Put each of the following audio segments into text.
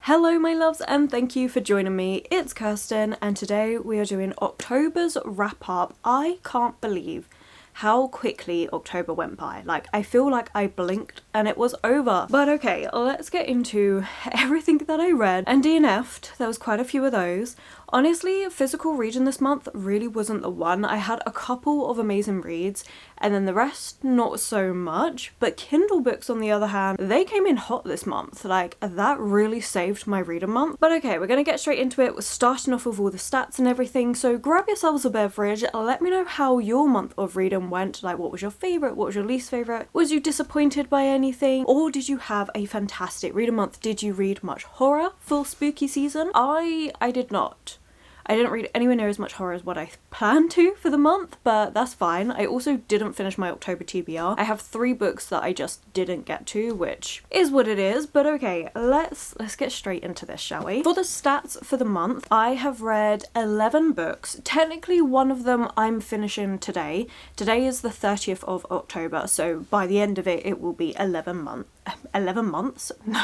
Hello my loves and thank you for joining me. It's Kirsten and today we are doing October's wrap up. I can't believe how quickly October went by. Like, I feel like I blinked and it was over. But okay, let's get into everything that I read and DNF'd. There was quite a few of those. Honestly, physical reading this month really wasn't the one. I had a couple of amazing reads and then the rest not so much. But Kindle books on the other hand, they came in hot this month. Like, that really saved my reader month. But okay, we're gonna get straight into it. We're starting off with all the stats and everything. So grab yourselves a beverage. Let me know how your month of reading went. Like, what was your favourite? What was your least favourite? Was you disappointed by anything? Or did you have a fantastic reader month? Did you read much horror for spooky season? I did not. I didn't read anywhere near as much horror as what I planned to for the month, but that's fine. I also didn't finish my October TBR. I have 3 books that I just didn't get to, which is what it is. But okay, let's get straight into this, shall we? For the stats for the month, I have read 11 books. Technically, one of them I'm finishing today. Today is the 30th of October, so by the end of it, it will be 11 months? No,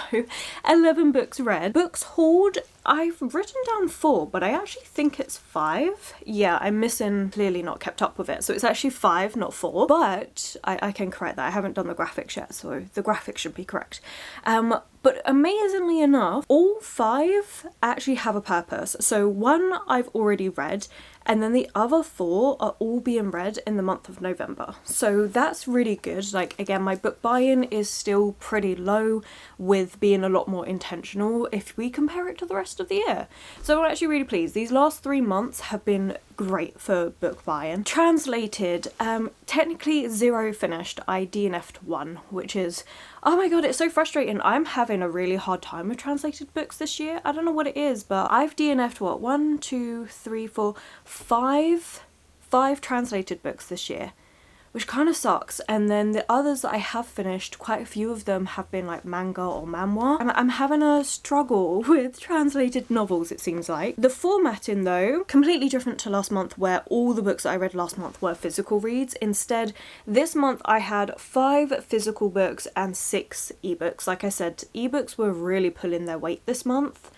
11 books read. Books hauled, I've written down 4, but I actually think it's 5. Yeah, I'm missing, clearly not kept up with it. So it's actually 5, not 4, but I can correct that. I haven't done the graphics yet, so the graphics should be correct. But amazingly enough, all 5 actually have a purpose. So one I've already read, and then the other 4 are all being read in the month of November. So that's really good. Like, again, my book buy-in is still pretty low, with being a lot more intentional if we compare it to the rest of the year. So I'm actually really pleased. These last 3 months have been great for book buy-in. Translated, technically 0 finished. I DNF'd 1, which is, oh my god, it's so frustrating. I'm having a really hard time with translated books this year. I don't know what it is, but I've DNF'd what, 1, 2, 3, 4, 5 translated books this year, which kind of sucks. And then the others that I have finished, quite a few of them have been like manga or manhwa. I'm having a struggle with translated novels, it seems like. The formatting though, completely different to last month where all the books that I read last month were physical reads. Instead, this month I had 5 physical books and 6 ebooks. Like I said, ebooks were really pulling their weight this month.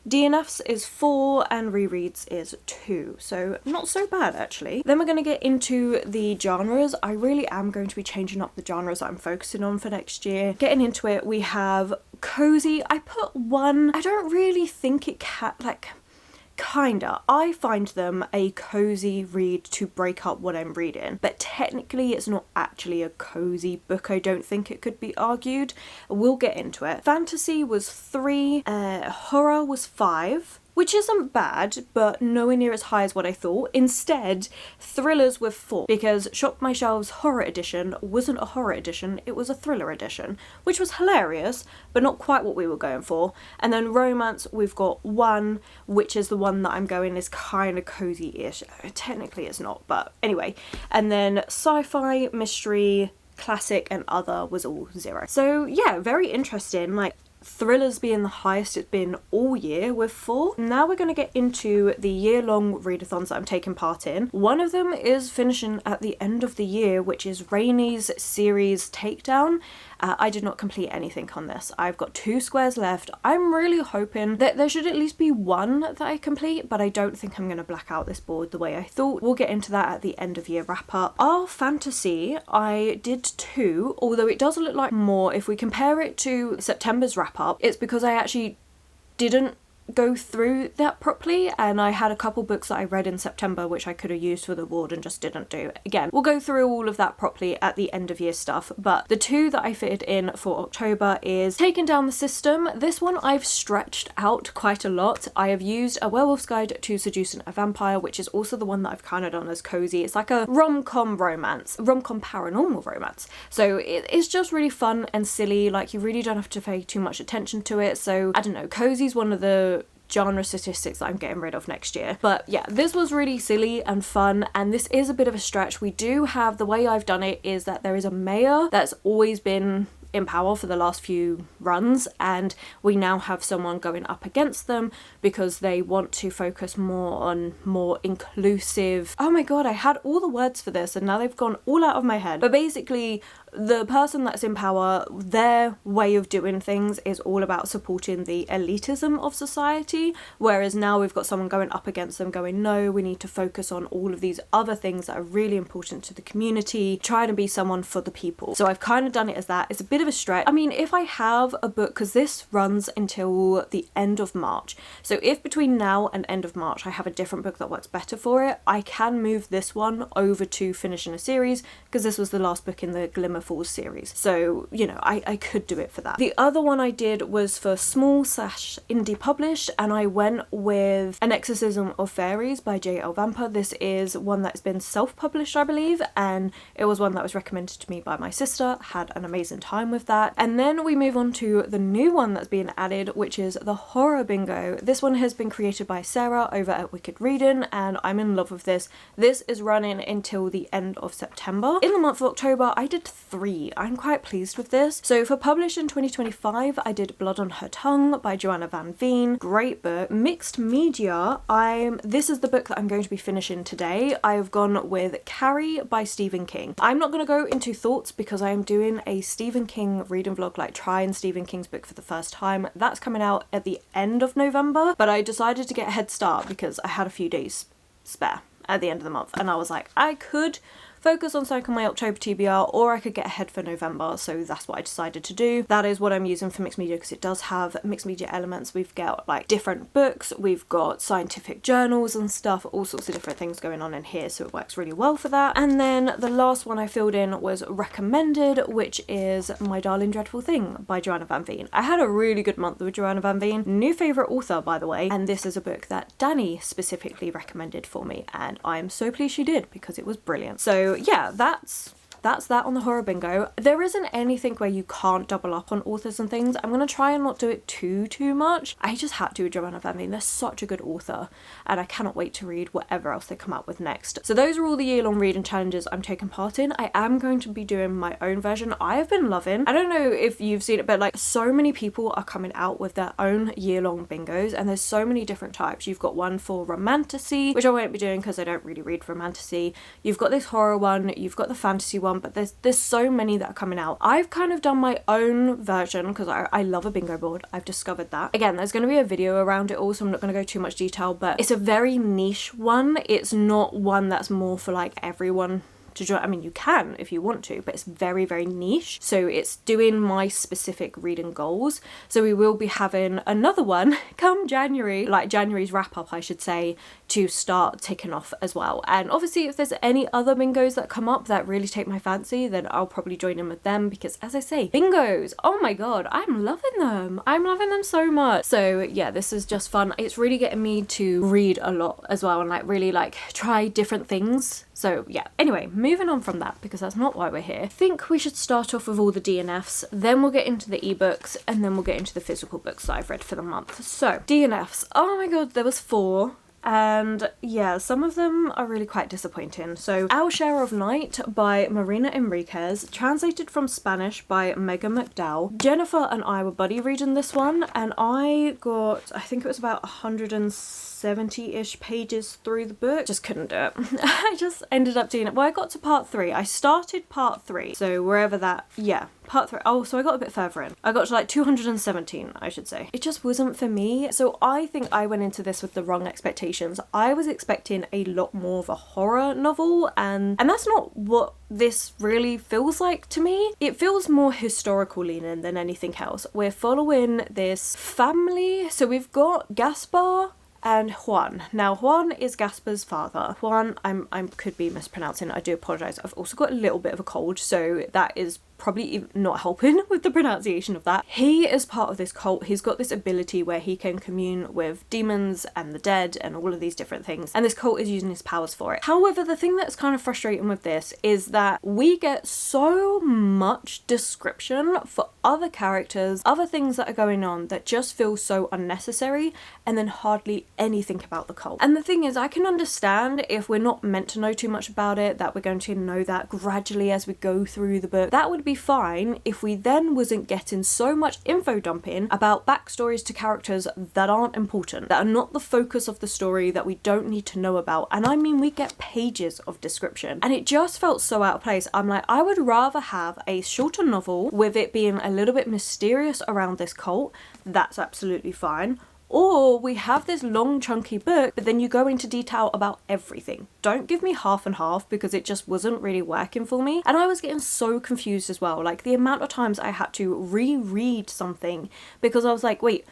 DNFs is 4 and rereads is 2, so not so bad actually. Then we're going to get into the genres. I really am going to be changing up the genres that I'm focusing on for next year. Getting into it, we have cozy. I put 1. I don't really think it can, like, kinda. I find them a cozy read to break up what I'm reading, but technically it's not actually a cozy book. I don't think it could be argued. We'll get into it. Fantasy was 3, horror was 5, which isn't bad, but nowhere near as high as what I thought. Instead, thrillers were 4, because Shop My Shelves Horror Edition wasn't a horror edition, it was a thriller edition, which was hilarious, but not quite what we were going for. And then romance, we've got 1, which is the one that I'm going is kind of cozy-ish. Technically it's not, but anyway. And then sci-fi, mystery, classic, and other was all 0. So yeah, very interesting. Like, thrillers being the highest it's been all year with 4. Now we're going to get into the year-long readathons that I'm taking part in. One of them is finishing at the end of the year, which is Rainy's series Takedown. I did not complete anything on this. I've got 2 squares left. I'm really hoping that there should at least be 1 that I complete, but I don't think I'm going to black out this board the way I thought. We'll get into that at the end of year wrap up. Our fantasy, I did 2, although it does look like more. If we compare it to September's wrap up, it's because I actually didn't go through that properly, and I had a couple books that I read in September which I could have used for the ward and just didn't do. Again, we'll go through all of that properly at the end of year stuff, but the 2 that I fitted in for October is Taking Down the System. This one I've stretched out quite a lot. I have used A Werewolf's Guide to Seducing a Vampire, which is also the one that I've kind of done as cozy. It's like a rom-com paranormal romance. So it's just really fun and silly. Like, you really don't have to pay too much attention to it. So I don't know, cozy's one of the genre statistics that I'm getting rid of next year. But yeah, this was really silly and fun, and this is a bit of a stretch. We do have, the way I've done it is that there is a mayor that's always been in power for the last few runs, and we now have someone going up against them because they want to focus more on more inclusive, oh my god, I had all the words for this and now they've gone all out of my head, but basically the person that's in power, their way of doing things is all about supporting the elitism of society, whereas now we've got someone going up against them going, no, we need to focus on all of these other things that are really important to the community, trying to be someone for the people. So I've kind of done it as that. It's a bit of a stretch. I mean, if I have a book, because this runs until the end of March, so if between now and end of March I have a different book that works better for it, I can move this one over to finishing a series, because this was the last book in the Glimmer Falls series. So, you know, I could do it for that. The other one I did was for small / indie published, and I went with An Exorcism of Fairies by J.L. Vamper. This is one that's been self-published, I believe, and it was one that was recommended to me by my sister. Had an amazing time with that. And then we move on to the new one that's being added, which is the Horror Bingo. This one has been created by Sarah over at Wicked Reading, and I'm in love with this. This is running until the end of September. In the month of October, I did 3. I'm quite pleased with this. So for published in 2025, I did Blood on Her Tongue by Joanna Van Veen. Great book. Mixed media, this is the book that I'm going to be finishing today. I've gone with Carrie by Stephen King. I'm not going to go into thoughts because I am doing a Stephen King reading vlog, like trying Stephen King's book for the first time. That's coming out at the end of November, but I decided to get a head start because I had a few days spare at the end of the month, and I was like, I could focus on something on my October TBR, or I could get ahead for November, so that's what I decided to do. That is what I'm using for mixed media, because it does have mixed media elements. We've got like different books, we've got scientific journals and stuff, all sorts of different things going on in here, so it works really well for that. And then the last one I filled in was recommended, which is My Darling Dreadful Thing by Joanna Van Veen. I had a really good month with Joanna Van Veen, new favourite author by the way, and this is a book that Danny specifically recommended for me, and I'm so pleased she did because it was brilliant. So yeah, that's that on the Horror Bingo. There isn't anything where you can't double up on authors and things. I'm going to try and not do it too much. I just had to with Joanna Van Veen. They're such a good author, and I cannot wait to read whatever else they come out with next. So those are all the year-long reading challenges I'm taking part in. I am going to be doing my own version. I have been loving, I don't know if you've seen it, but like so many people are coming out with their own year-long bingos, and there's so many different types. You've got one for romantasy, which I won't be doing because I don't really read romantasy. You've got this horror one, you've got the fantasy one, but there's so many that are coming out. I've kind of done my own version because I love a bingo board. I've discovered that. Again, there's going to be a video around it all, so I'm not going to go too much detail, but it's a very niche one. It's not one that's more for like everyone to join. I mean, you can if you want to, but it's very niche, so it's doing my specific reading goals. So we will be having another one come January, like January's wrap up I should say, to start ticking off as well. And obviously if there's any other bingos that come up that really take my fancy, then I'll probably join in with them, because as I say, bingos, oh my god, I'm loving them. I'm loving them so much. So yeah, this is just fun. It's really getting me to read a lot as well, and like really like try different things. So yeah, anyway, moving on from that, because that's not why we're here. I think we should start off with all the DNFs, then we'll get into the ebooks, and then we'll get into the physical books that I've read for the month. So, DNFs. Oh my god, there was 4. And yeah, some of them are really quite disappointing. So Our Share of Night by Marina Enriquez, translated from Spanish by Megan McDowell. Jennifer and I were buddy reading this one, and I got, I think it was about 170-ish pages through the book. Just couldn't do it. I just ended up doing it. Well, I got to part 3. I started part 3. So wherever that, yeah. Part 3. Oh, so I got a bit further in. I got to like 217, I should say. It just wasn't for me. So I think I went into this with the wrong expectations. I was expecting a lot more of a horror novel, and that's not what this really feels like to me. It feels more historical leaning than anything else. We're following this family. So we've got Gaspar and Juan. Now Juan is Gaspar's father. Juan, I could be mispronouncing, I do apologise. I've also got a little bit of a cold, so that is probably not helping with the pronunciation of that. He is part of this cult. He's got this ability where he can commune with demons and the dead and all of these different things, and this cult is using his powers for it. However, the thing that's kind of frustrating with this is that we get so much description for other characters, other things that are going on that just feel so unnecessary, and then hardly anything about the cult. And the thing is, I can understand if we're not meant to know too much about it, that we're going to know that gradually as we go through the book. That would be fine if we then wasn't getting so much info dumping about backstories to characters that aren't important, that are not the focus of the story, that we don't need to know about. And I mean, we get pages of description, and it just felt so out of place. I'm like, I would rather have a shorter novel with it being a little bit mysterious around this cult. That's absolutely fine. Or we have this long chunky book, but then you go into detail about everything. Don't give me half and half, because it just wasn't really working for me. And I was getting so confused as well. Like, the amount of times I had to reread something because I was like, wait,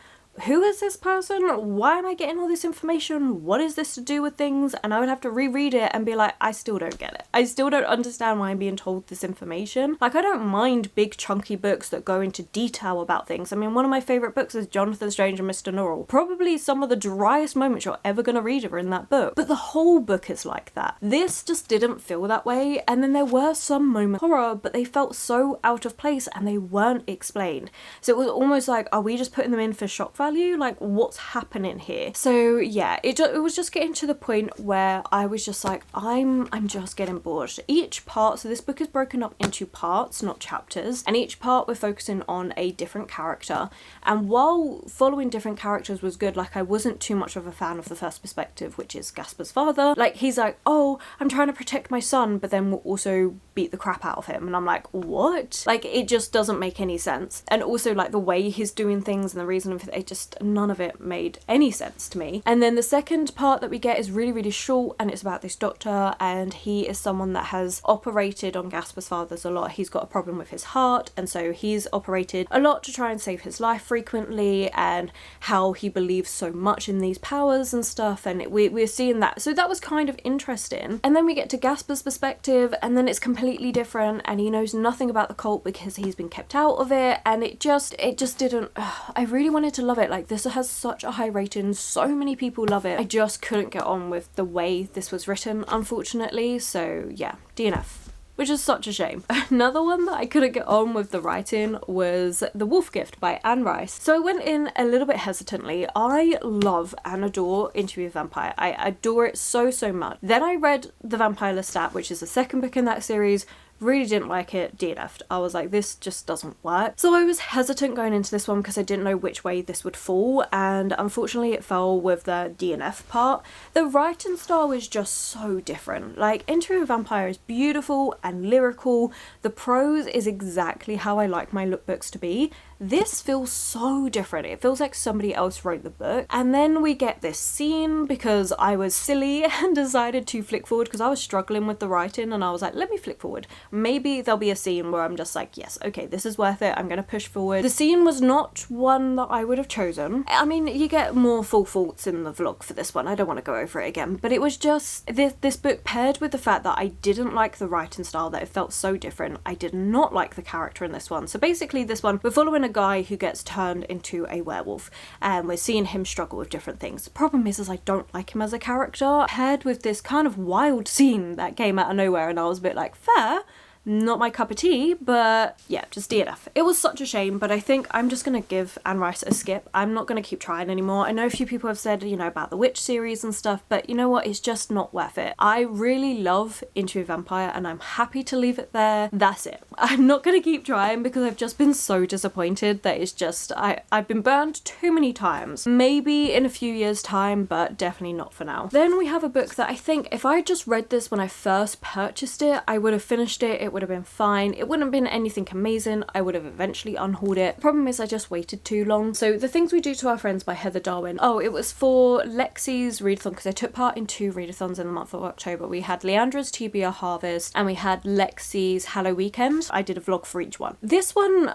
who is this person? Why am I getting all this information? What is this to do with things? And I would have to reread it and be like, I still don't get it. I still don't understand why I'm being told this information. Like, I don't mind big chunky books that go into detail about things. I mean, one of my favourite books is Jonathan Strange and Mr. Norrell. Probably some of the driest moments you're ever going to read are in that book. But the whole book is like that. This just didn't feel that way. And then there were some moments of horror, but they felt so out of place and they weren't explained. So it was almost like, are we just putting them in for shock value? Like, what's happening here? So yeah, it was just getting to the point where I was just like, I'm just getting bored. Each part, so this book is broken up into parts, not chapters, and each part we're focusing on a different character. And while following different characters was good, like, I wasn't too much of a fan of the first perspective, which is Gasper's father. Like, he's like, oh, I'm trying to protect my son, but then we'll also beat the crap out of him. And I'm like, what? Like, it just doesn't make any sense. And also, like, the way he's doing things and the reason of it, none of it made any sense to me. And then the second part that we get is really, really short, and it's about this doctor, and he is someone that has operated on Gasper's father's a lot. He's got a problem with his heart, and so he's operated a lot to try and save his life frequently, and how he believes so much in these powers and stuff, and we're seeing that. So that was kind of interesting. And then we get to Gasper's perspective, and then it's completely different, and he knows nothing about the cult because he's been kept out of it, and it just didn't. I really wanted to love it. Like, this has such a high rating, so many people love it. I just couldn't get on with the way this was written, unfortunately. So yeah, DNF, which is such a shame. Another one that I couldn't get on with the writing was The Wolf Gift by Anne Rice. So I went in a little bit hesitantly. I love and adore Interview with a Vampire. I adore it so, so much. Then I read The Vampire Lestat, which is the second book in that series. Really didn't like it, DNF'd. I was like, this just doesn't work. So I was hesitant going into this one because I didn't know which way this would fall, and unfortunately it fell with the DNF part. The writing style is just so different. Like, Interview with a Vampire is beautiful and lyrical. The prose is exactly how I like my lookbooks to be. This feels so different. It feels like somebody else wrote the book. And then we get this scene because I was silly and decided to flick forward because I was struggling with the writing, and I was like, let me flick forward. Maybe there'll be a scene where I'm just like, yes, okay, this is worth it. I'm going to push forward. The scene was not one that I would have chosen. I mean, you get more full thoughts in the vlog for this one. I don't want to go over it again, but it was just this book paired with the fact that I didn't like the writing style, that it felt so different. I did not like the character in this one. So basically this one, we're following a guy who gets turned into a werewolf, and we're seeing him struggle with different things. The problem is I don't like him as a character, paired with this kind of wild scene that came out of nowhere, and I was a bit like, fair, not my cup of tea, but yeah, just DNF. It was such a shame, but I think I'm just gonna give Anne Rice a skip. I'm not gonna keep trying anymore. I know a few people have said, you know, about the Witch series and stuff, but you know what, it's just not worth it. I really love Interview with a Vampire, and I'm happy to leave it there. That's it. I'm not gonna keep trying because I've just been so disappointed that it's just, I've been burned too many times. Maybe in a few years time, but definitely not for now. Then we have a book that I think if I just read this when I first purchased it, I would have finished it. It would have been fine. It wouldn't have been anything amazing. I would have eventually unhauled it. Problem is I just waited too long. So The Things We Do to Our Friends by Heather Darwin. Oh, it was for Lexi's readathon because I took part in 2 readathons in the month of October. We had Leandra's TBR Harvest and we had Lexi's Halloweekend. I did a vlog for each one. This one,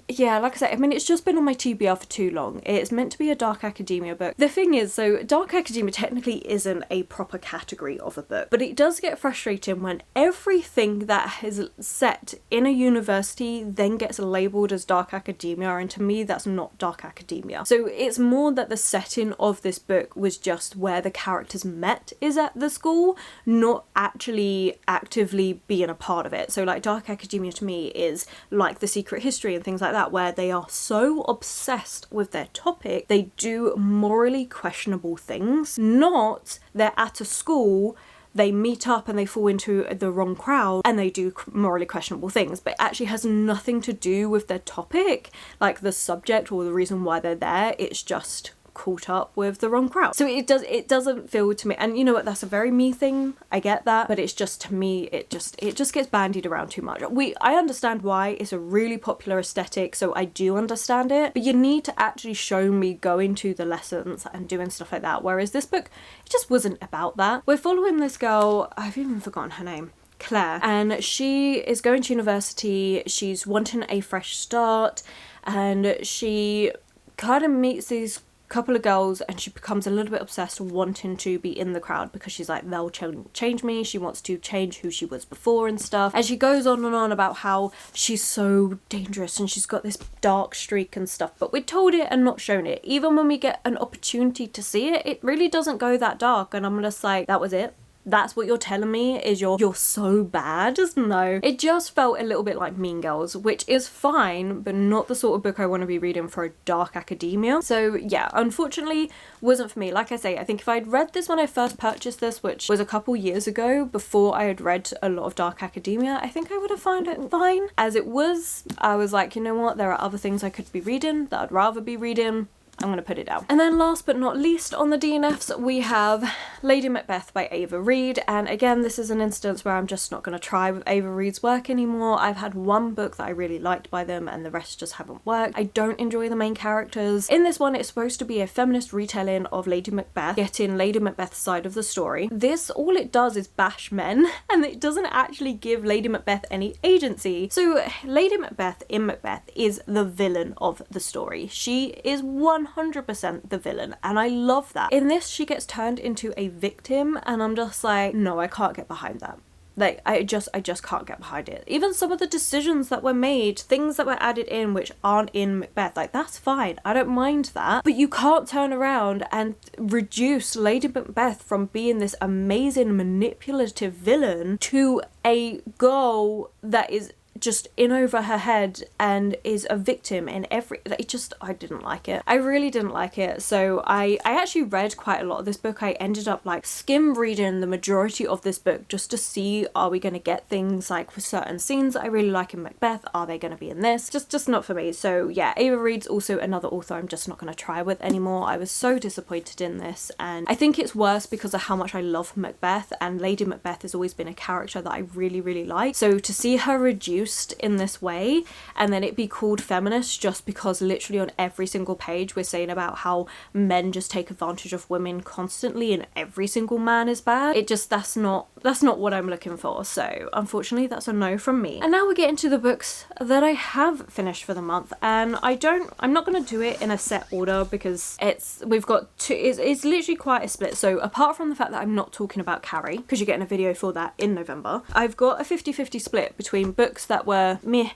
yeah, like I said, I mean, it's just been on my TBR for too long. It's meant to be a dark academia book. The thing is, so dark academia technically isn't a proper category of a book, but it does get frustrating when everything that is is set in a university, then gets labelled as dark academia, and to me that's not dark academia. So it's more that the setting of this book was just where the characters met is at the school, not actually actively being a part of it. So like dark academia to me is like The Secret History and things like that, where they are so obsessed with their topic, they do morally questionable things. Not they're at a school, they meet up and they fall into the wrong crowd and they do morally questionable things, but it actually has nothing to do with their topic, like the subject or the reason why they're there. It's just caught up with the wrong crowd. So it doesn't feel to me, and you know what, that's a very me thing, I get that, but it's just, to me, it just gets bandied around too much. I understand why, it's a really popular aesthetic, so I do understand it, but you need to actually show me going to the lessons and doing stuff like that, whereas this book, it just wasn't about that. We're following this girl, I've even forgotten her name, Claire, and she is going to university, she's wanting a fresh start, and she kind of meets these couple of girls and she becomes a little bit obsessed wanting to be in the crowd because she's like, they'll change me. She wants to change who she was before and stuff, and she goes on and on about how she's so dangerous and she's got this dark streak and stuff, but we're told it and not shown it. Even when we get an opportunity to see it, it really doesn't go that dark, and I'm just like, that was it? That's what you're telling me, is you're so bad? No. It just felt a little bit like Mean Girls, which is fine, but not the sort of book I want to be reading for a dark academia. So yeah, unfortunately wasn't for me. Like I say, I think if I'd read this when I first purchased this, which was a couple years ago, before I had read a lot of dark academia, I think I would have found it fine. As it was, I was like, you know what, there are other things I could be reading that I'd rather be reading. I'm gonna put it down. And then last but not least on the DNFs, we have Lady Macbeth by Ava Reid. And again, this is an instance where I'm just not gonna try with Ava Reid's work anymore. I've had one book that I really liked by them and the rest just haven't worked. I don't enjoy the main characters. In this one, it's supposed to be a feminist retelling of Lady Macbeth, getting Lady Macbeth's side of the story. This, all it does is bash men, and it doesn't actually give Lady Macbeth any agency. So Lady Macbeth in Macbeth is the villain of the story. She is 100% the villain, and I love that. In this, she gets turned into a victim, and I'm just like, no, I can't get behind that. Like, I just can't get behind it. Even some of the decisions that were made, things that were added in which aren't in Macbeth, like, that's fine. I don't mind that. But you can't turn around and reduce Lady Macbeth from being this amazing manipulative villain to a girl that is just in over her head and is a victim in every, I didn't like it. I really didn't like it. So I actually read quite a lot of this book. I ended up like skim reading the majority of this book just to see, are we going to get things like with certain scenes that I really like in Macbeth, are they going to be in this? Just not for me. So yeah, Ava Reid's also another author I'm just not going to try with anymore. I was so disappointed in this, and I think it's worse because of how much I love Macbeth, and Lady Macbeth has always been a character that I really, really like. So to see her reduced in this way and then it be called feminist just because literally on every single page we're saying about how men just take advantage of women constantly and every single man is bad, that's not what I'm looking for. So unfortunately that's a no from me. And now we're getting to the books that I have finished for the month, and I'm not going to do it in a set order because we've got two, it's literally quite a split. So apart from the fact that I'm not talking about Carrie, because you're getting a video for that in November, I've got a 50-50 split between books that were meh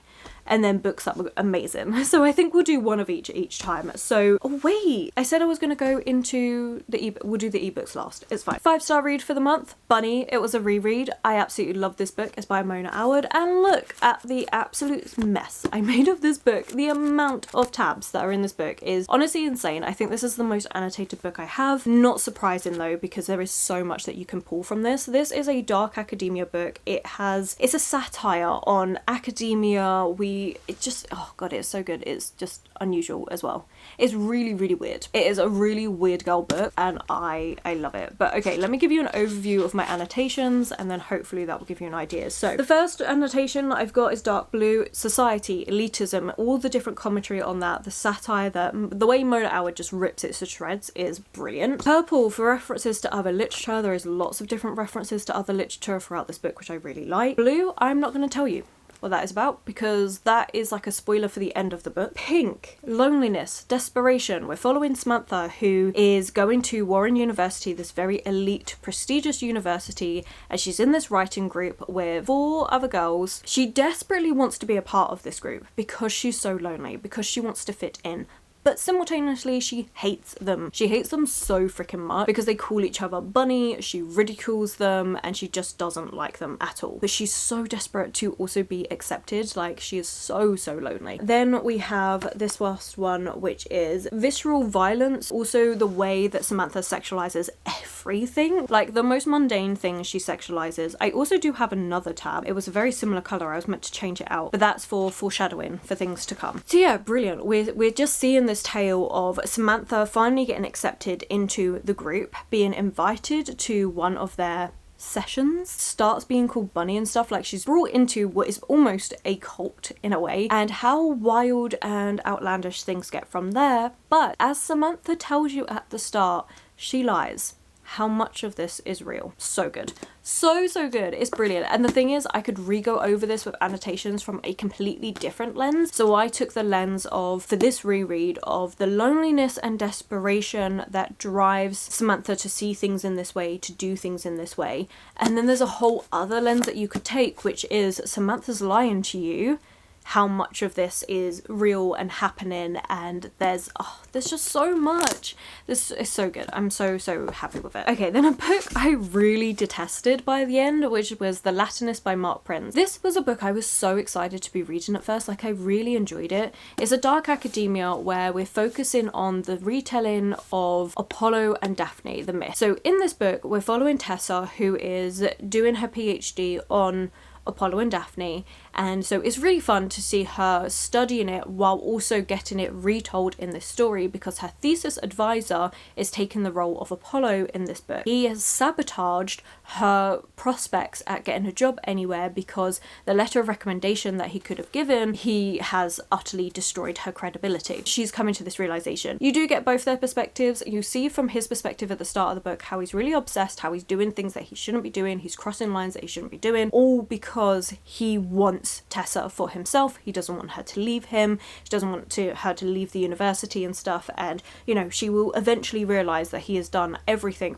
and then books that were amazing. So I think we'll do one of each time. So, oh wait, I said I was going to go into the ebook. We'll do the ebooks last. It's fine. 5-star read for the month, Bunny. It was a reread. I absolutely love this book. It's by Mona Awad. And look at the absolute mess I made of this book. The amount of tabs that are in this book is honestly insane. I think this is the most annotated book I have. Not surprising though, because there is so much that you can pull from this. This is a dark academia book. It's a satire on academia. Oh god, it's so good. It's just unusual as well. It's really, really weird. It is a really weird girl book and I love it. But okay, let me give you an overview of my annotations and then hopefully that will give you an idea. So the first annotation that I've got is dark blue, society, elitism, all the different commentary on that, the satire, the way Mona Awad just rips it to shreds is brilliant. Purple for references to other literature. There is lots of different references to other literature throughout this book, which I really like. Blue, I'm not going to tell you. what that is about, because that is like a spoiler for the end of the book. Pink, loneliness, desperation. We're following Samantha, who is going to Warren University, this very elite, prestigious university, and she's in this writing group with 4 other girls. She desperately wants to be a part of this group because she's so lonely, because she wants to fit in. But simultaneously, she hates them. She hates them so freaking much because they call each other bunny, she ridicules them, and she just doesn't like them at all. But she's so desperate to also be accepted. Like, she is so lonely. Then we have this last one, which is visceral violence. Also, the way that Samantha sexualizes everything. Like, the most mundane things she sexualizes. I also do have another tab. It was a very similar color. I was meant to change it out. But that's for foreshadowing for things to come. So yeah, brilliant. We're just seeing this tale of Samantha finally getting accepted into the group, being invited to one of their sessions, starts being called bunny and stuff. Like, she's brought into what is almost a cult in a way, and how wild and outlandish things get from there. But as Samantha tells you at the start, she lies. How much of this is real? So good. So good. It's brilliant. And the thing is, I could re-go over this with annotations from a completely different lens. So I took the lens of, for this reread, of the loneliness and desperation that drives Samantha to see things in this way, to do things in this way. And then there's a whole other lens that you could take, which is Samantha's lying to you. How much of this is real and happening, and there's just so much. This is so good. I'm so happy with it. Okay, then a book I really detested by the end, which was The Latinist by Mark Prince. This was a book I was so excited to be reading at first. Like, I really enjoyed it. It's a dark academia where we're focusing on the retelling of Apollo and Daphne, the myth. So in this book, we're following Tessa, who is doing her PhD on Apollo and Daphne, and so it's really fun to see her studying it while also getting it retold in this story, because her thesis advisor is taking the role of Apollo in this book. He has sabotaged her prospects at getting a job anywhere because the letter of recommendation that he could have given, he has utterly destroyed her credibility. She's coming to this realization. You do get both their perspectives. You see from his perspective at the start of the book how he's really obsessed, how he's doing things that he shouldn't be doing, he's crossing lines that he shouldn't be doing, all because he wants Tessa for himself. He doesn't want her to leave him. He doesn't want her to leave the university and stuff, and you know, she will eventually realize that he has done everything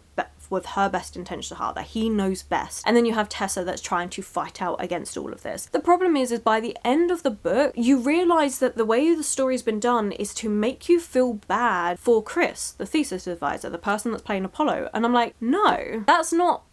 with her best intentions at heart, that he knows best. And then you have Tessa that's trying to fight out against all of this. The problem is by the end of the book, you realize that the way the story's been done is to make you feel bad for Chris, the thesis advisor, the person that's playing Apollo. And I'm like, no, that's not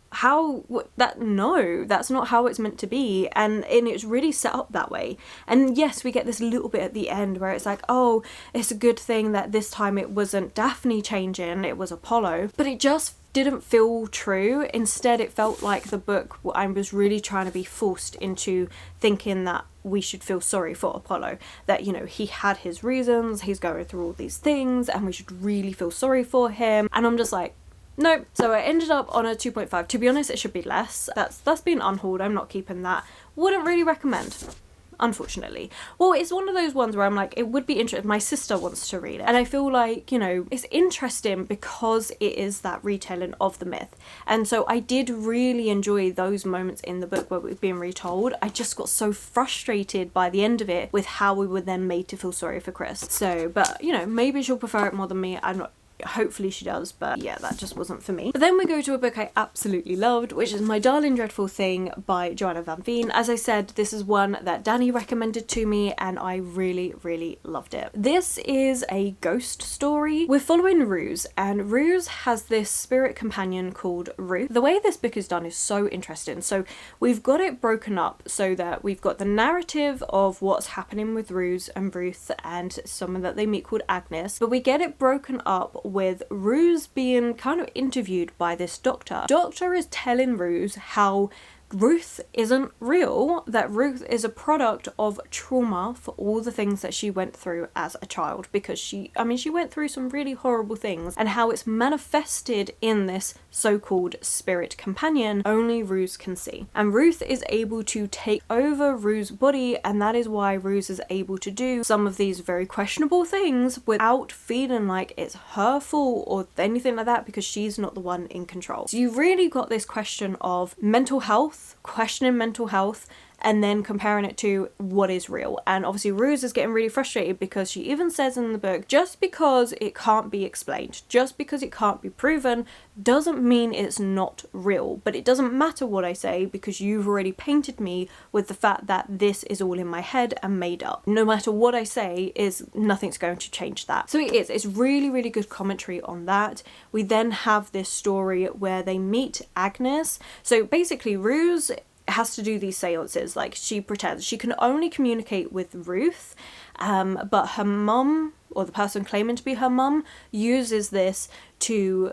that's not how it's meant to be, and it's really set up that way. And yes, we get this little bit at the end where it's like, oh, it's a good thing that this time it wasn't Daphne changing, it was Apollo, but it just didn't feel true. Instead, it felt like the book, I was really trying to be forced into thinking that we should feel sorry for Apollo, that, you know, he had his reasons, he's going through all these things, and we should really feel sorry for him. And I'm just like, nope. So I ended up on a 2.5. To be honest, it should be less. That's been unhauled. I'm not keeping that. Wouldn't really recommend, unfortunately. Well, it's one of those ones where I'm like, it would be interesting. My sister wants to read it, and I feel like, you know, it's interesting because it is that retelling of the myth. And so I did really enjoy those moments in the book where it was being retold. I just got so frustrated by the end of it with how we were then made to feel sorry for Chris. So, but you know, maybe she'll prefer it more than me. I'm not. Hopefully she does, but yeah, that just wasn't for me. But then we go to a book I absolutely loved, which is My Darling Dreadful Thing by Joanna Van Veen. As I said, this is one that Danny recommended to me, and I really loved it. This is a ghost story. We're following Ruse, and Ruse has this spirit companion called Ruth. The way this book is done is so interesting. So we've got it broken up so that we've got the narrative of what's happening with Ruse and Ruth and someone that they meet called Agnes, but we get it broken up with Ruse being kind of interviewed by this doctor. Doctor is telling Ruse how Ruth isn't real, that Ruth is a product of trauma for all the things that she went through as a child, because she went through some really horrible things, and how it's manifested in this so-called spirit companion only Ruse can see. And Ruth is able to take over Ruse's body, and that is why Ruse is able to do some of these very questionable things without feeling like it's her fault or anything like that, because she's not the one in control. So you've really got this question of mental health, questioning mental health, and then comparing it to what is real. And obviously Ruse is getting really frustrated because she even says in the book, just because it can't be explained, just because it can't be proven, doesn't mean it's not real. But it doesn't matter what I say because you've already painted me with the fact that this is all in my head and made up. No matter what I say, nothing's going to change that. So it's really, really good commentary on that. We then have this story where they meet Agnes. So basically Ruse has to do these seances. Like, she pretends she can only communicate with Ruth, but her mum, or the person claiming to be her mum, uses this to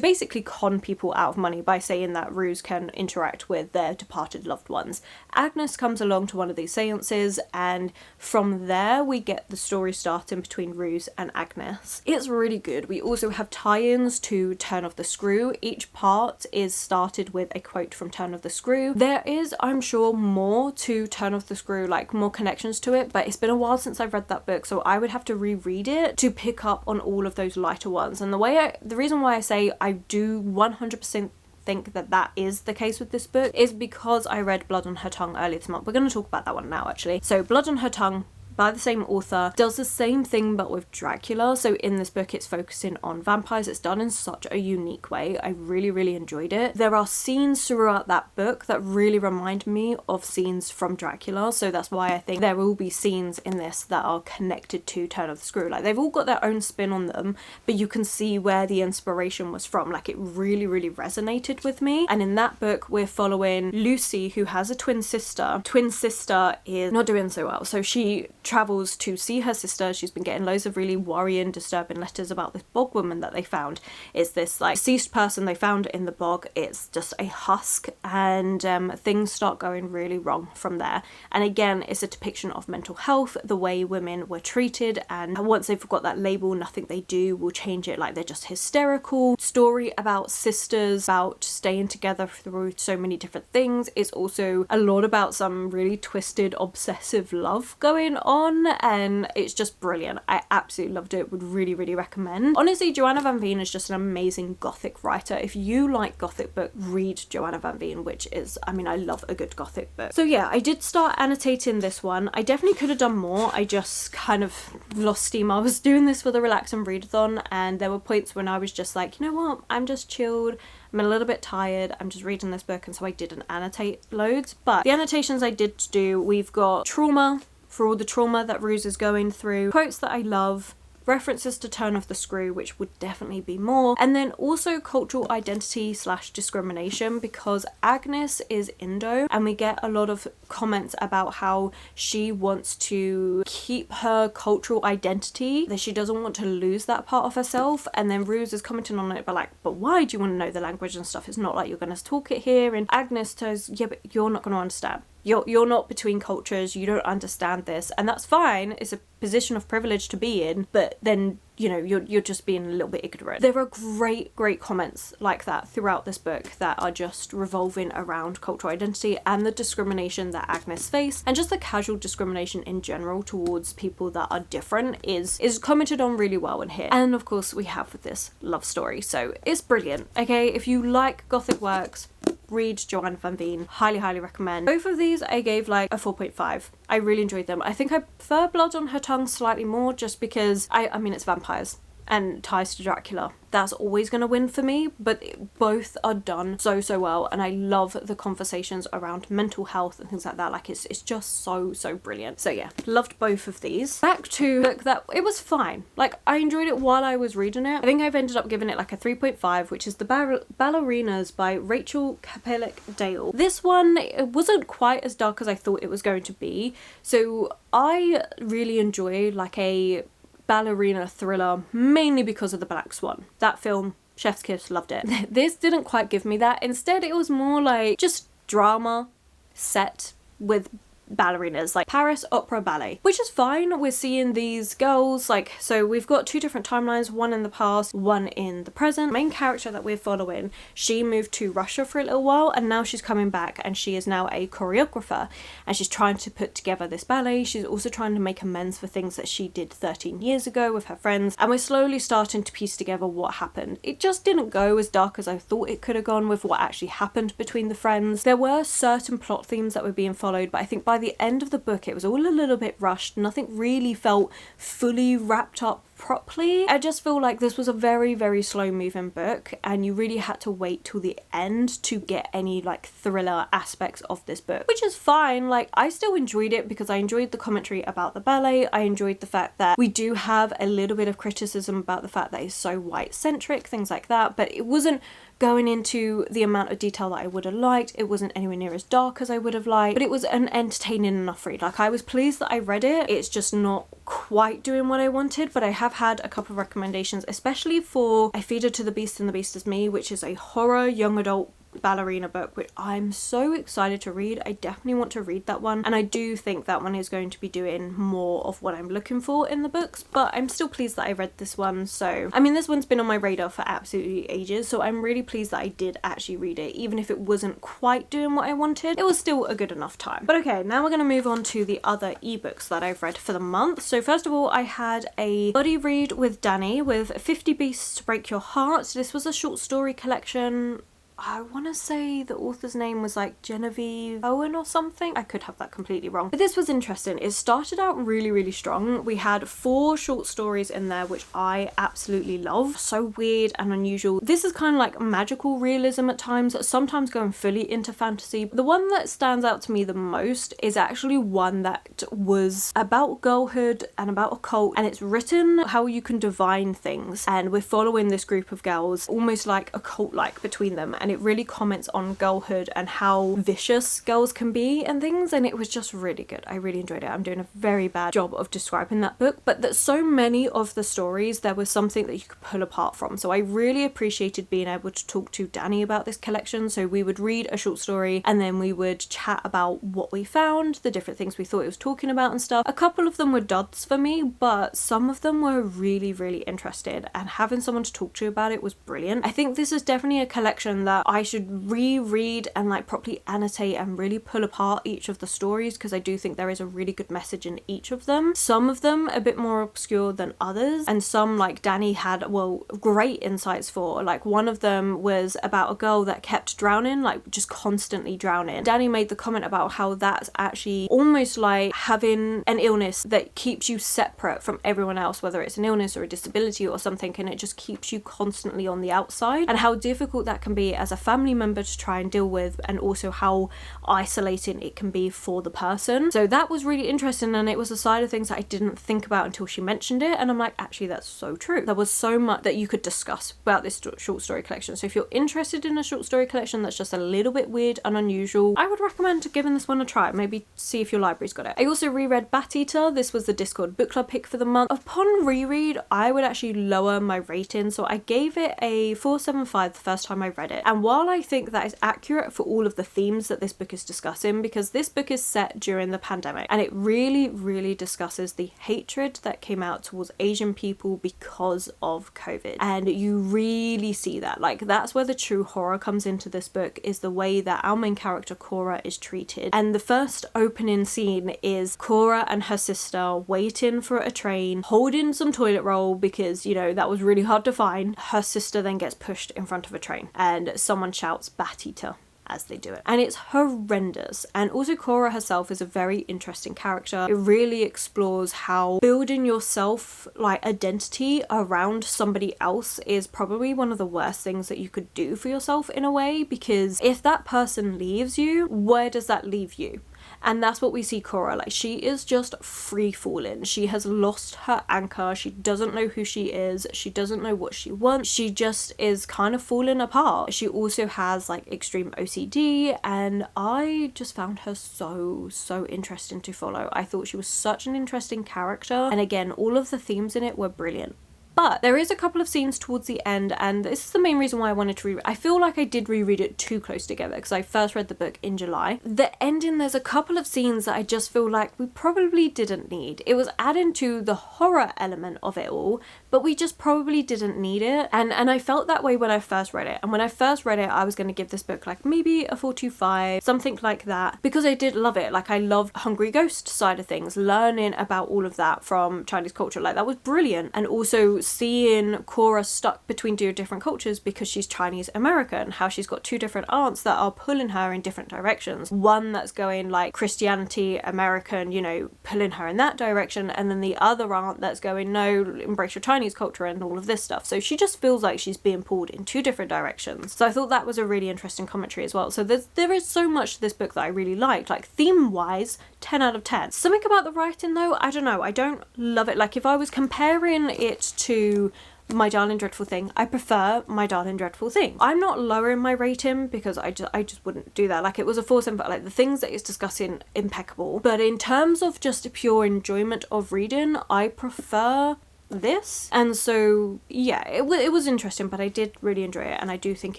basically con people out of money by saying that Ruse can interact with their departed loved ones. Agnes comes along to one of these seances, and from there we get the story starting between Ruse and Agnes. It's really good. We also have tie-ins to Turn of the Screw. Each part is started with a quote from Turn of the Screw. There is, I'm sure, more to Turn of the Screw, like more connections to it, but it's been a while since I've read that book, so I would have to reread it to pick up on all of those lighter ones. And the reason why I say I do 100% think that that is the case with this book is because I read Blood on Her Tongue earlier this month. We're going to talk about that one now, actually. So Blood on Her Tongue, by the same author, does the same thing but with Dracula. So in this book it's focusing on vampires. It's done in such a unique way. I really, really enjoyed it. There are scenes throughout that book that really remind me of scenes from Dracula, so that's why I think there will be scenes in this that are connected to Turn of the Screw. Like, they've all got their own spin on them, but you can see where the inspiration was from. Like, it really, really resonated with me. And in that book we're following Lucy, who has a twin sister. Twin sister is not doing so well, so she travels to see her sister. She's been getting loads of really worrying, disturbing letters about this bog woman that they found. It's this like deceased person they found in the bog. It's just a husk, and things start going really wrong from there. And again, it's a depiction of mental health, the way women were treated, and once they've got that label, nothing they do will change it. Like, they're just hysterical. Story about sisters, about staying together through so many different things. It's also a lot about some really twisted, obsessive love going on, and it's just brilliant. I absolutely loved it. Would really, really recommend. Honestly, Joanna Van Veen is just an amazing gothic writer. If you like gothic book, read Joanna Van Veen, which is, I mean, I love a good gothic book. So yeah, I did start annotating this one. I definitely could have done more. I just kind of lost steam. I was doing this for the Relax and Readathon, and there were points when I was just like, you know what, I'm just chilled, I'm a little bit tired, I'm just reading this book, and so I didn't annotate loads. But the annotations I did do, we've got trauma, for all the trauma that Ruse is going through, quotes that I love, references to Turn of the Screw, which would definitely be more, and then also cultural identity / discrimination, because Agnes is Indo, and we get a lot of comments about how she wants to keep her cultural identity, that she doesn't want to lose that part of herself. And then Ruse is commenting on it, but why do you want to know the language and stuff? It's not like you're going to talk it here. And Agnes says, yeah, but you're not going to understand. You're not between cultures, you don't understand this, and that's fine. It's a position of privilege to be in, but then, you know, you're just being a little bit ignorant. There are great comments like that throughout this book that are just revolving around cultural identity and the discrimination that Agnes faced, and just the casual discrimination in general towards people that are different is commented on really well in here. And of course we have this love story, so it's brilliant. Okay, if you like gothic works, read Joanna Van Veen. Highly recommend. Both of these I gave like a 4.5. I really enjoyed them. I think I prefer Blood on Her Tongue slightly more, just because I mean, it's vampires and ties to Dracula. That's always going to win for me, but both are done so well, and I love the conversations around mental health and things like that. Like, it's just so brilliant. So yeah, loved both of these. Back to book that it was fine. Like, I enjoyed it while I was reading it. I think I've ended up giving it like a 3.5, which is The Ballerinas by Rachel Kapelick Dale. This one, it wasn't quite as dark as I thought it was going to be. So I really enjoy like a ballerina thriller, mainly because of The Black Swan. That film, chef's kiss, loved it. This didn't quite give me that. Instead, it was more like just drama set with ballerinas, like Paris Opera Ballet, which is fine. We're seeing these girls, like, so we've got two different timelines, one in the past, one in the present. The main character that we're following, she moved to Russia for a little while and now she's coming back and she is now a choreographer and she's trying to put together this ballet. She's also trying to make amends for things that she did 13 years ago with her friends, and we're slowly starting to piece together what happened. It just didn't go as dark as I thought it could have gone with what actually happened between the friends. There were certain plot themes that were being followed, but I think by the end of the book it was all a little bit rushed. Nothing really felt fully wrapped up properly. I just feel like this was a very, very slow moving book and you really had to wait till the end to get any like thriller aspects of this book, which is fine. Like, I still enjoyed it because I enjoyed the commentary about the ballet. I enjoyed the fact that we do have a little bit of criticism about the fact that it's so white centric, things like that, but it wasn't going into the amount of detail that I would have liked. It wasn't anywhere near as dark as I would have liked, but it was an entertaining enough read. Like, I was pleased that I read it. It's just not quite doing what I wanted, but I have had a couple of recommendations, especially for I Feed Her to the Beast and the Beast is Me, which is a horror young adult ballerina book, which I'm so excited to read. I definitely want to read that one, and I do think that one is going to be doing more of what I'm looking for in the books, but I'm still pleased that I read this one. So I mean, this one's been on my radar for absolutely ages, so I'm really pleased that I did actually read it. Even if it wasn't quite doing what I wanted, it was still a good enough time. But okay, now we're going to move on to the other ebooks that I've read for the month. So first of all, I had a buddy read with Danny with 50 Beasts to Break Your Heart. This was a short story collection. I want to say the author's name was like Genevieve Owen or something. I could have that completely wrong. But this was interesting. It started out really, really strong. We had 4 short stories in there, which I absolutely love. So weird and unusual. This is kind of like magical realism at times, sometimes going fully into fantasy. The one that stands out to me the most is actually one that was about girlhood and about a cult, and it's written how you can divine things. And we're following this group of girls, almost like a cult-like between them. And it really comments on girlhood and how vicious girls can be and things, and it was just really good. I really enjoyed it. I'm doing a very bad job of describing that book, but that so many of the stories there was something that you could pull apart from. So I really appreciated being able to talk to Danny about this collection. So we would read a short story and then we would chat about what we found, the different things we thought it was talking about and stuff. A couple of them were duds for me, but some of them were really, really interesting, and having someone to talk to about it was brilliant. I think this is definitely a collection that I should reread and like properly annotate and really pull apart each of the stories, because I do think there is a really good message in each of them. Some of them a bit more obscure than others, and some, like Danny had, well, great insights for. Like, one of them was about a girl that kept drowning, like just constantly drowning. Danny made the comment about how that's actually almost like having an illness that keeps you separate from everyone else, whether it's an illness or a disability or something, and it just keeps you constantly on the outside, and how difficult that can be as a family member to try and deal with, and also how isolating it can be for the person. So that was really interesting, and it was a side of things that I didn't think about until she mentioned it, and I'm like, actually that's so true. There was so much that you could discuss about this short story collection. So if you're interested in a short story collection that's just a little bit weird and unusual, I would recommend giving this one a try. Maybe see if your library's got it. I also reread Bat Eater. This was the Discord book club pick for the month. Upon reread, I would actually lower my rating, so I gave it a 4.75 the first time I read it. And while I think that is accurate for all of the themes that this book is discussing, because this book is set during the pandemic, and it really, really discusses the hatred that came out towards Asian people because of COVID. And you really see that. Like, that's where the true horror comes into this book, is the way that our main character Cora is treated. And the first opening scene is Cora and her sister waiting for a train, holding some toilet roll because, you know, that was really hard to find. Her sister then gets pushed in front of a train and someone shouts Bat Eater as they do it, and it's horrendous. And also Cora herself is a very interesting character. It really explores how building yourself like identity around somebody else is probably one of the worst things that you could do for yourself in a way, because if that person leaves you, where does that leave you? And that's what we see Cora, like, she is just free falling. She has lost her anchor. She doesn't know who she is. She doesn't know what she wants. She just is kind of falling apart. She also has like extreme OCD, and I just found her so interesting to follow. I thought she was such an interesting character, and again, all of the themes in it were brilliant. But there is a couple of scenes towards the end, and this is the main reason why I wanted to reread. I feel like I did reread it too close together because I first read the book in July. The ending, there's a couple of scenes that I just feel like we probably didn't need. It was adding to the horror element of it all, but we just probably didn't need it. And I felt that way when I first read it. And when I first read it, I was going to give this book like maybe a 4.25, something like that, because I did love it. Like, I loved Hungry Ghost side of things, learning about all of that from Chinese culture. Like, that was brilliant. And also seeing Cora stuck between two different cultures because she's Chinese American, how she's got two different aunts that are pulling her in different directions. One that's going like Christianity, American, you know, pulling her in that direction, and then the other aunt that's going, no, embrace your Chinese culture and all of this stuff. So she just feels like she's being pulled in two different directions. So I thought that was a really interesting commentary as well. So there is so much to this book that I really liked. Like, theme wise, 10 out of 10. Something about the writing though, I don't know, I don't love it. Like, if I was comparing it to My Darling Dreadful Thing, I prefer My Darling Dreadful Thing. I'm not lowering my rating because I just wouldn't do that. Like, it was a 4.7, but like the things that it's discussing, impeccable. But in terms of just pure enjoyment of reading, I prefer this. And so yeah, it was interesting, but I did really enjoy it, and I do think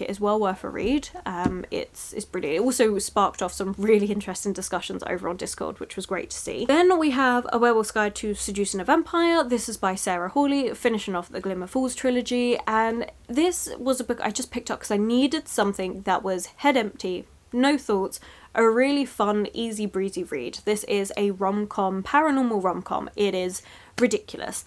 it is well worth a read. It's brilliant. It also sparked off some really interesting discussions over on Discord, which was great to see. Then we have A Werewolf's Guide to Seducing a Vampire. This is by Sarah Hawley, finishing off the Glimmer Falls trilogy, and this was a book I just picked up because I needed something that was head empty, no thoughts, a really fun, easy breezy read. This is a rom-com, paranormal rom-com. It is ridiculous,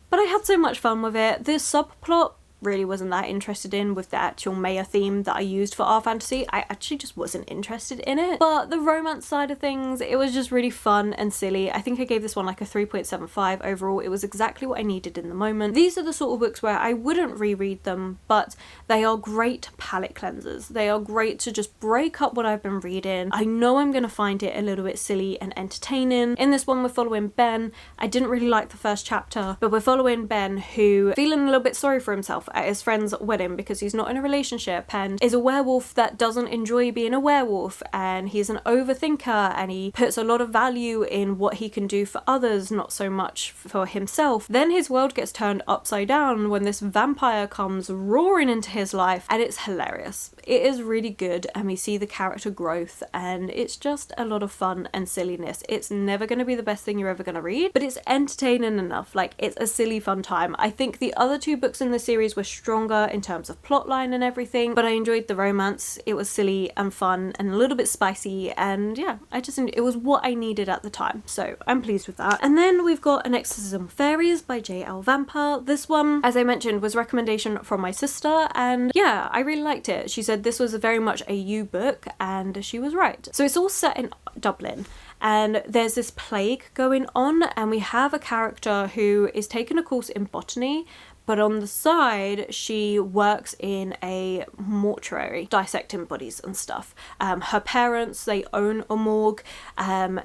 but I had so much fun with it. This subplot really wasn't that interested in with the actual Maya theme that I used for our fantasy. I actually just wasn't interested in it. But the romance side of things, it was just really fun and silly. I think I gave this one like a 3.75 overall. It was exactly what I needed in the moment. These are the sort of books where I wouldn't reread them, but they are great palette cleansers. They are great to just break up what I've been reading. I know I'm going to find it a little bit silly and entertaining. In this one, we're following Ben. I didn't really like the first chapter, but we're following Ben, who feeling a little bit sorry for himself at his friend's wedding because he's not in a relationship and is a werewolf that doesn't enjoy being a werewolf, and he's an overthinker, and he puts a lot of value in what he can do for others, not so much for himself. Then his world gets turned upside down when this vampire comes roaring into his life, and it's hilarious. It is really good, and we see the character growth, and it's just a lot of fun and silliness. It's never going to be the best thing you're ever going to read, but it's entertaining enough. Like, it's a silly fun time. I think the other two books in the series were stronger in terms of plotline and everything, but I enjoyed the romance. It was silly and fun and a little bit spicy, and yeah, it was what I needed at the time, so I'm pleased with that. And then we've got An Exorcism of Fairies by J.L. Vampire. This one, as I mentioned, was a recommendation from my sister, and yeah, I really liked it. She said this was very much a you book, and she was right. So it's all set in Dublin, and there's this plague going on, and we have a character who is taking a course in botany, but on the side she works in a mortuary dissecting bodies and stuff. Her parents, they own a morgue,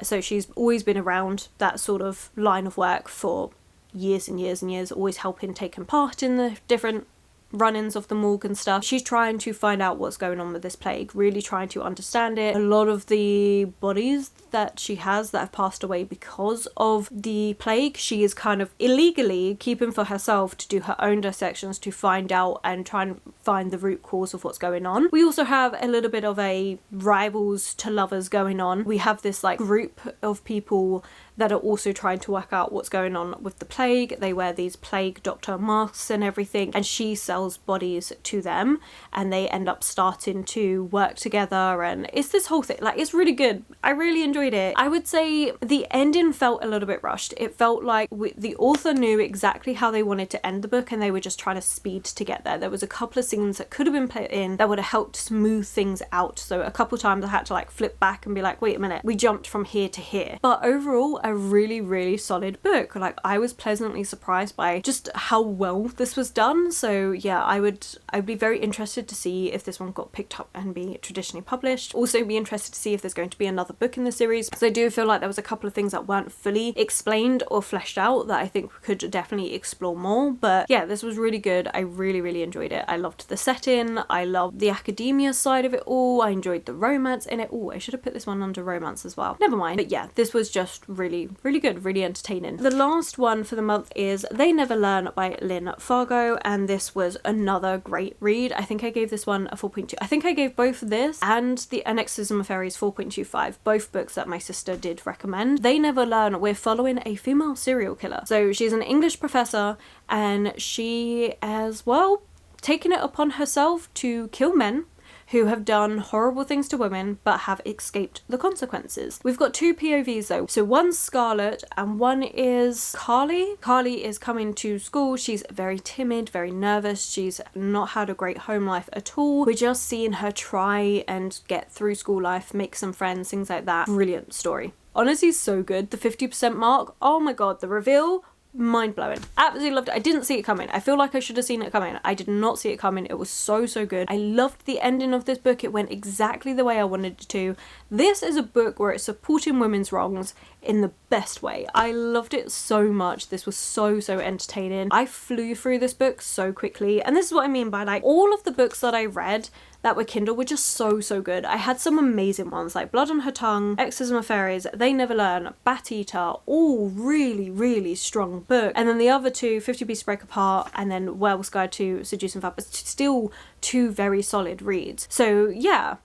so she's always been around that sort of line of work for years and years and years, always taking part in the different run-ins of the morgue and stuff. She's trying to find out what's going on with this plague, really trying to understand it. A lot of the bodies that she has that have passed away because of the plague, she is kind of illegally keeping for herself to do her own dissections to find out and try and find the root cause of what's going on. We also have a little bit of a rivals to lovers going on. We have this like group of people that are also trying to work out what's going on with the plague. They wear these plague doctor masks and everything, and she sells bodies to them, and they end up starting to work together, and it's this whole thing. Like, it's really good. I really enjoyed it. I would say the ending felt a little bit rushed. It felt like the author knew exactly how they wanted to end the book, and they were just trying to speed to get there. There was a couple of scenes that could have been put in that would have helped smooth things out. So a couple times I had to like flip back and be like, wait a minute, we jumped from here to here. But overall, a really, really solid book. Like, I was pleasantly surprised by just how well this was done. So yeah, I'd be very interested to see if this one got picked up and be traditionally published. Also be interested to see if there's going to be another book in the series, because I do feel like there was a couple of things that weren't fully explained or fleshed out that I think could definitely explore more. But yeah, this was really good. I really, really enjoyed it. I loved the setting. I loved the academia side of it all. I enjoyed the romance in it. Oh, I should have put this one under romance as well. Never mind. But yeah, this was just really really, really good, really entertaining. The last one for the month is They Never Learn by Lynn Fargo, and this was another great read. I think I gave this one a 4.2. I think I gave both this and the An Exorcism of Fairies 4.25, both books that my sister did recommend. They Never Learn, we're following a female serial killer. So she's an English professor, and she has, well, taken it upon herself to kill men who have done horrible things to women but have escaped the consequences. We've got two POVs though. So one's Scarlett and one is Carly. Carly is coming to school. She's very timid, very nervous. She's not had a great home life at all. We're just seeing her try and get through school life, make some friends, things like that. Brilliant story. Honestly, so good. The 50% mark, oh my god, the reveal, mind-blowing. Absolutely loved it. I didn't see it coming. I feel like I should have seen it coming. I did not see it coming. It was so, so good. I loved the ending of this book. It went exactly the way I wanted it to. This is a book where it's supporting women's wrongs in the best way. I loved it so much. This was so, so entertaining. I flew through this book so quickly, and this is what I mean by, like, all of the books that I read that were Kindle were just so, so good. I had some amazing ones like Blood on Her Tongue, Exorcism of Fairies, They Never Learn, Bat Eater, all really, really strong books. And then the other two, 50 Beasts Break Apart and then Werewolf's Guide to Seducing Vipers, still two very solid reads. So yeah,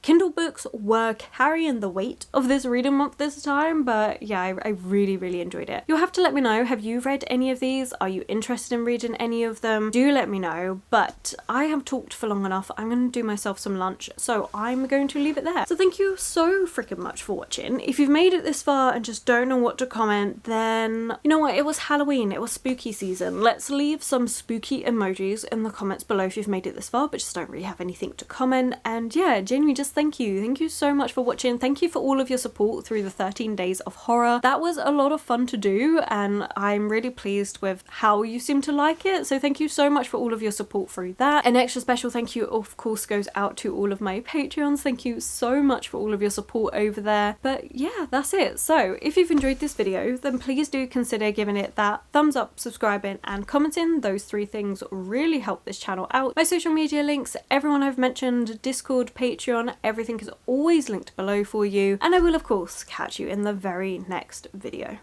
Kindle books were carrying the weight of this reading month this time, but yeah, I really, really enjoyed it. You'll have to let me know, have you read any of these? Are you interested in reading any of them? Do let me know, but I have talked for long enough. I'm going to do myself some lunch, so I'm going to leave it there. So thank you so freaking much for watching. If you've made it this far and just don't know what to comment, then you know what, it was Halloween, it was spooky season. Let's leave some spooky emojis in the comments below if you've made it this far, but just don't really have anything to comment. And yeah, genuinely just thank you so much for watching. Thank you for all of your support through the 13 days of horror. That was a lot of fun to do, and I'm really pleased with how you seem to like it, so thank you so much for all of your support through that. An extra special thank you of course goes out to all of my Patreons. Thank you so much for all of your support over there. But yeah, that's it. So if you've enjoyed this video, then please do consider giving it that thumbs up, subscribing and commenting. Those three things really help this channel out. My social media links, everyone I've mentioned, Discord, Patreon, everything is always linked below for you, and I will of course catch you in the very next video.